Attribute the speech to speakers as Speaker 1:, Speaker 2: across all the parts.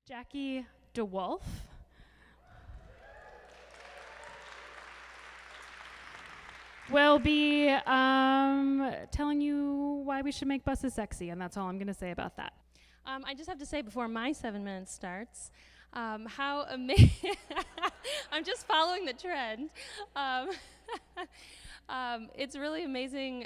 Speaker 1: Jackie DeWolf will be telling you why we should make buses sexy, and that's all I'm going to say about that.
Speaker 2: I just have to say before my 7 minutes starts, how amazing. I'm just following the trend. It's really amazing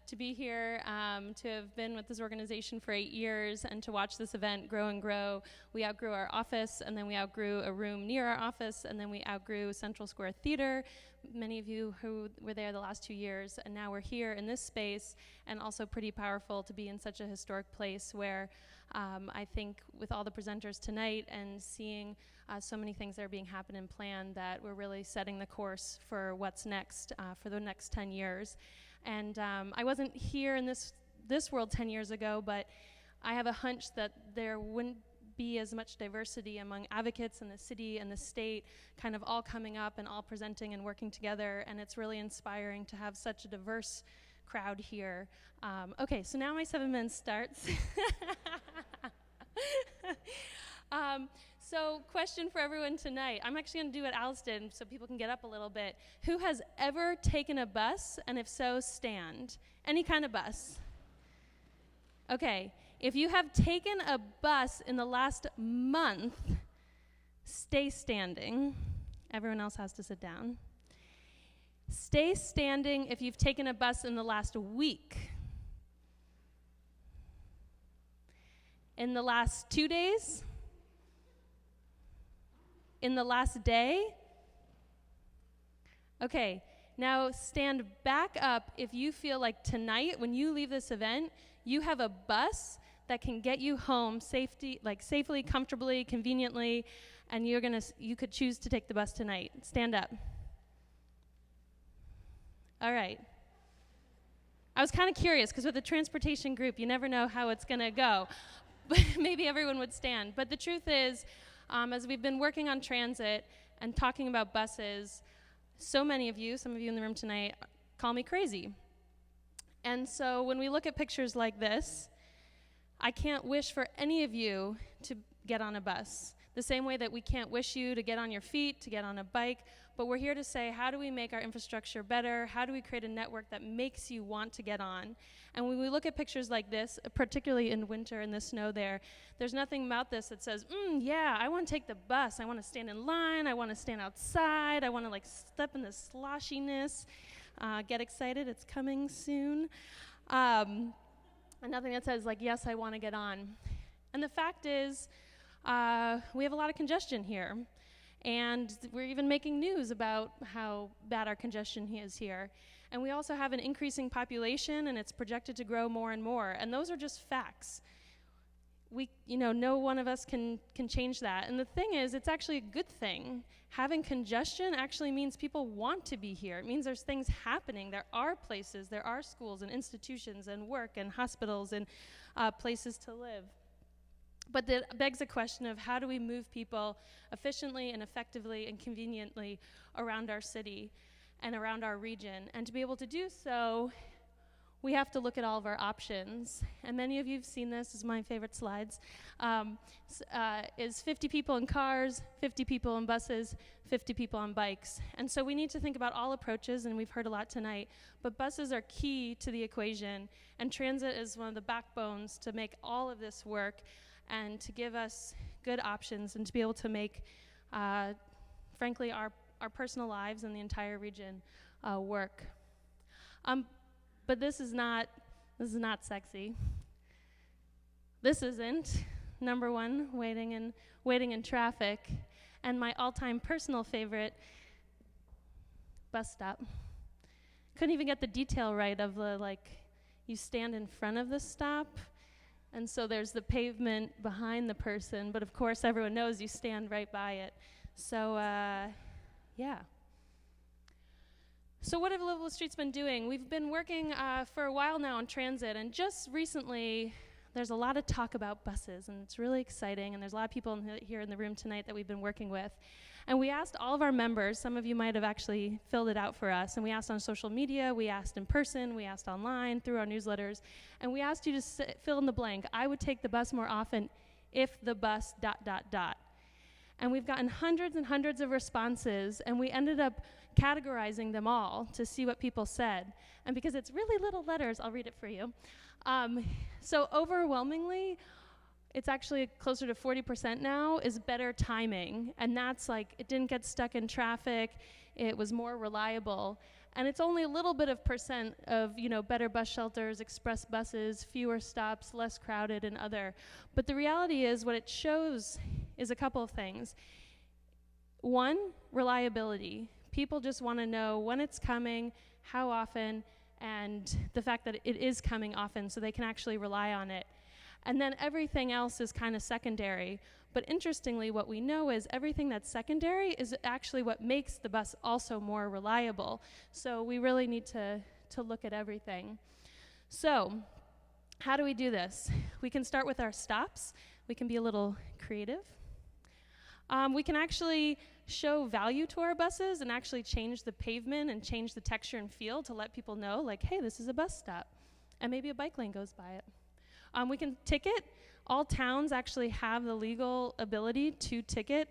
Speaker 2: to be here, to have been with this organization for 8 years and to watch this event grow and grow. We outgrew our office, and then we outgrew a room near our office, and then we outgrew Central Square Theater. Many of you who were there the last 2 years, and now we're here in this space, and also pretty powerful to be in such a historic place where I think with all the presenters tonight and seeing so many things that are being happened and planned, that we're really setting the course for what's next for the next 10 years. And I wasn't here in this world 10 years ago, but I have a hunch that there wouldn't be as much diversity among advocates in the city and the state kind of all coming up and all presenting and working together, and it's really inspiring to have such a diverse crowd here. Okay, so now my 7 minutes starts. So question for everyone tonight. I'm actually going to do what Alice did so people can get up a little bit. Who has ever taken a bus, and if so, stand? Any kind of bus. Okay, if you have taken a bus in the last month, stay standing. Everyone else has to sit down. Stay standing if you've taken a bus in the last week. In the last 2 days? In the last day? Okay, now stand back up if you feel like tonight, when you leave this event, you have a bus that can get you home safely, comfortably, conveniently, and you could choose to take the bus tonight. Stand up. All right. I was kind of curious, because with a transportation group, you never know how it's going to go. But maybe everyone would stand. But the truth is, as we've been working on transit and talking about buses, so many of you, some of you in the room tonight, call me crazy. And so when we look at pictures like this, I can't wish for any of you to get on a bus. The same way that we can't wish you to get on your feet, to get on a bike, but we're here to say, how do we make our infrastructure better? How do we create a network that makes you want to get on? And when we look at pictures like this, particularly in winter in the snow there's nothing about this that says, yeah, I want to take the bus. I want to stand in line. I want to stand outside. I want to step in the sloshiness. Get excited, it's coming soon. And nothing that says yes, I want to get on. And the fact is, we have a lot of congestion here. And we're even making news about how bad our congestion is here. And we also have an increasing population, and it's projected to grow more and more. And those are just facts. No one of us can change that. And the thing is, it's actually a good thing. Having congestion actually means people want to be here. It means there's things happening. There are places, there are schools and institutions and work and hospitals and places to live. But that begs the question of how do we move people efficiently and effectively and conveniently around our city and around our region. And to be able to do so, we have to look at all of our options. And many of you have seen this, is my favorite slides, is 50 people in cars, 50 people in buses, 50 people on bikes. And so we need to think about all approaches, and we've heard a lot tonight, but buses are key to the equation, and transit is one of the backbones to make all of this work and to give us good options and to be able to make, frankly, our personal lives and the entire region work. But this is not sexy. This isn't. Number one, waiting in traffic. And my all-time personal favorite, bus stop. Couldn't even get the detail right of you stand in front of the stop, and so there's the pavement behind the person, but of course everyone knows you stand right by it. So, yeah. So what have Livable Streets been doing? We've been working for a while now on transit, and just recently there's a lot of talk about buses, and it's really exciting, and there's a lot of people here in the room tonight that we've been working with. And we asked all of our members, some of you might have actually filled it out for us, and we asked on social media, we asked in person, we asked online, through our newsletters, and we asked you to fill in the blank. I would take the bus more often if the bus ... And we've gotten hundreds and hundreds of responses, and we ended up categorizing them all to see what people said. And because it's really little letters, I'll read it for you. So overwhelmingly, it's actually closer to 40% now, is better timing. And that's like, it didn't get stuck in traffic, it was more reliable. And it's only a little bit of percent of, you know, better bus shelters, express buses, fewer stops, less crowded, and other. But the reality is, what it shows is a couple of things. One, reliability. People just want to know when it's coming, how often, and the fact that it is coming often so they can actually rely on it. And then everything else is kind of secondary. But interestingly, what we know is everything that's secondary is actually what makes the bus also more reliable. So we really need to look at everything. So how do we do this? We can start with our stops. We can be a little creative. We can actually show value to our buses and actually change the pavement and change the texture and feel to let people know, like, hey, this is a bus stop. And maybe a bike lane goes by it. We can ticket. All towns actually have the legal ability to ticket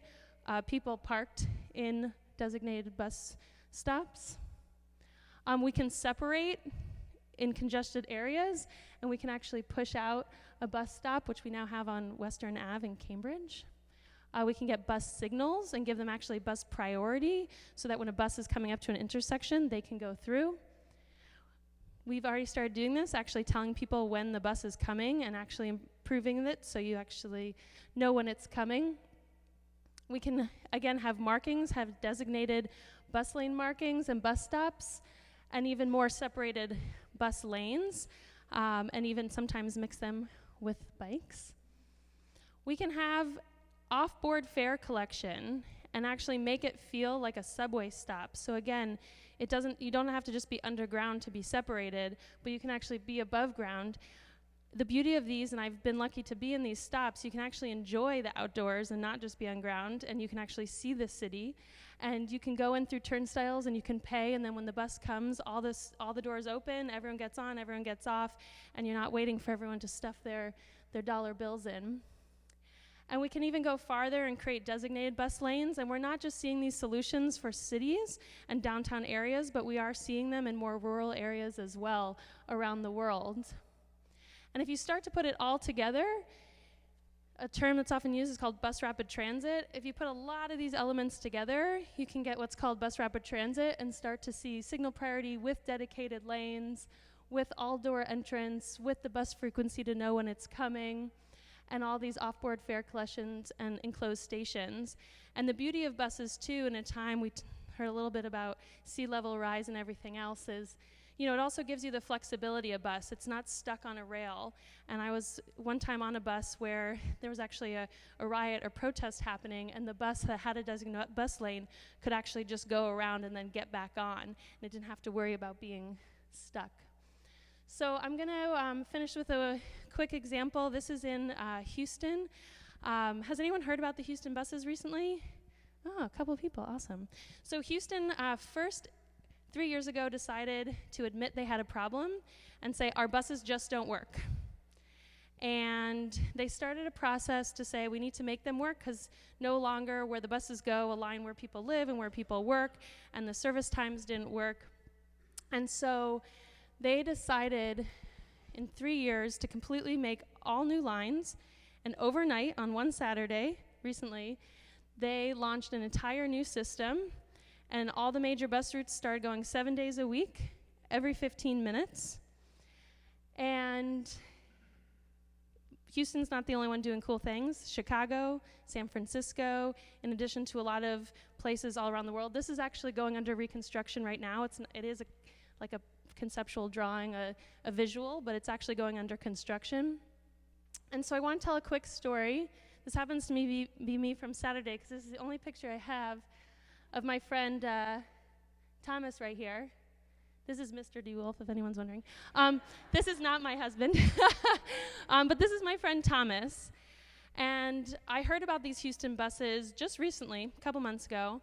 Speaker 2: people parked in designated bus stops. We can separate in congested areas, and we can actually push out a bus stop, which we now have on Western Ave in Cambridge. We can get bus signals and give them actually bus priority so that when a bus is coming up to an intersection, they can go through. We've already started doing this, actually telling people when the bus is coming and actually improving it so you actually know when it's coming. We can, again, have markings, have designated bus lane markings and bus stops, and even more separated bus lanes, and even sometimes mix them with bikes. We can have off-board fare collection and actually make it feel like a subway stop. So again, you don't have to just be underground to be separated, but you can actually be above ground. The beauty of these, and I've been lucky to be in these stops, you can actually enjoy the outdoors and not just be on ground, and you can actually see the city. And you can go in through turnstiles and you can pay, and then when the bus comes, all the doors open, everyone gets on, everyone gets off, and you're not waiting for everyone to stuff their dollar bills in. And we can even go farther and create designated bus lanes. And we're not just seeing these solutions for cities and downtown areas, but we are seeing them in more rural areas as well around the world. And if you start to put it all together, a term that's often used is called bus rapid transit. If you put a lot of these elements together, you can get what's called bus rapid transit and start to see signal priority with dedicated lanes, with all-door entrance, with the bus frequency to know when it's coming, and all these off-board fare collections and enclosed stations. And the beauty of buses, too, in a time we heard a little bit about sea level rise and everything else is, you know, it also gives you the flexibility of bus. It's not stuck on a rail. And I was one time on a bus where there was actually a riot or protest happening, and the bus that had a designated bus lane could actually just go around and then get back on. And it didn't have to worry about being stuck. So I'm going to finish with a quick example. This is in Houston. Has anyone heard about the Houston buses recently? Oh, a couple of people. Awesome. So Houston first 3 years ago decided to admit they had a problem and say, our buses just don't work. And they started a process to say we need to make them work because no longer where the buses go align where people live and where people work, and the service times didn't work. And so they decided in 3 years to completely make all new lines, and overnight on one Saturday recently, they launched an entire new system, and all the major bus routes started going 7 days a week, every 15 minutes. And Houston's not the only one doing cool things. Chicago, San Francisco, in addition to a lot of places all around the world. This is actually going under reconstruction right now. It is like a conceptual drawing, a visual, but it's actually going under construction. And so I want to tell a quick story. This happens to be me from Saturday, because this is the only picture I have of my friend Thomas right here. This is Mr. DeWolf, if anyone's wondering. This is not my husband, but this is my friend Thomas. And I heard about these Houston buses just recently, a couple months ago,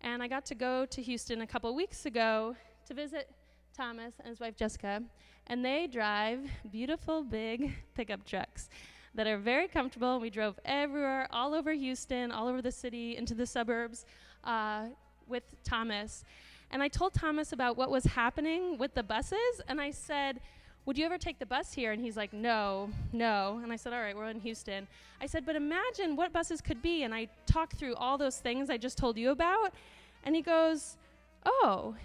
Speaker 2: and I got to go to Houston a couple weeks ago to visit Thomas and his wife Jessica, and they drive beautiful big pickup trucks. that are very comfortable. We drove everywhere, all over Houston, all over the city, into the suburbs with Thomas. And I told Thomas about what was happening with the buses, and I said, would you ever take the bus here? And he's like, no. And I said, all right, we're in Houston. I said, but imagine what buses could be. And I talked through all those things I just told you about. And he goes, oh,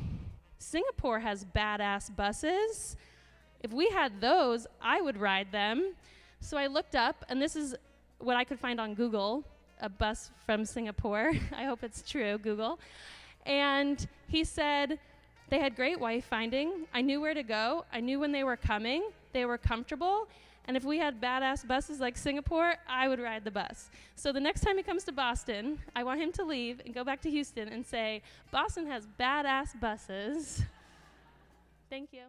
Speaker 2: Singapore has badass buses. If we had those, I would ride them. So I looked up, and this is what I could find on Google, a bus from Singapore. I hope it's true, Google. And he said, they had great wayfinding. I knew where to go. I knew when they were coming. They were comfortable. And if we had badass buses like Singapore, I would ride the bus. So the next time he comes to Boston, I want him to leave and go back to Houston and say, Boston has badass buses. Thank you.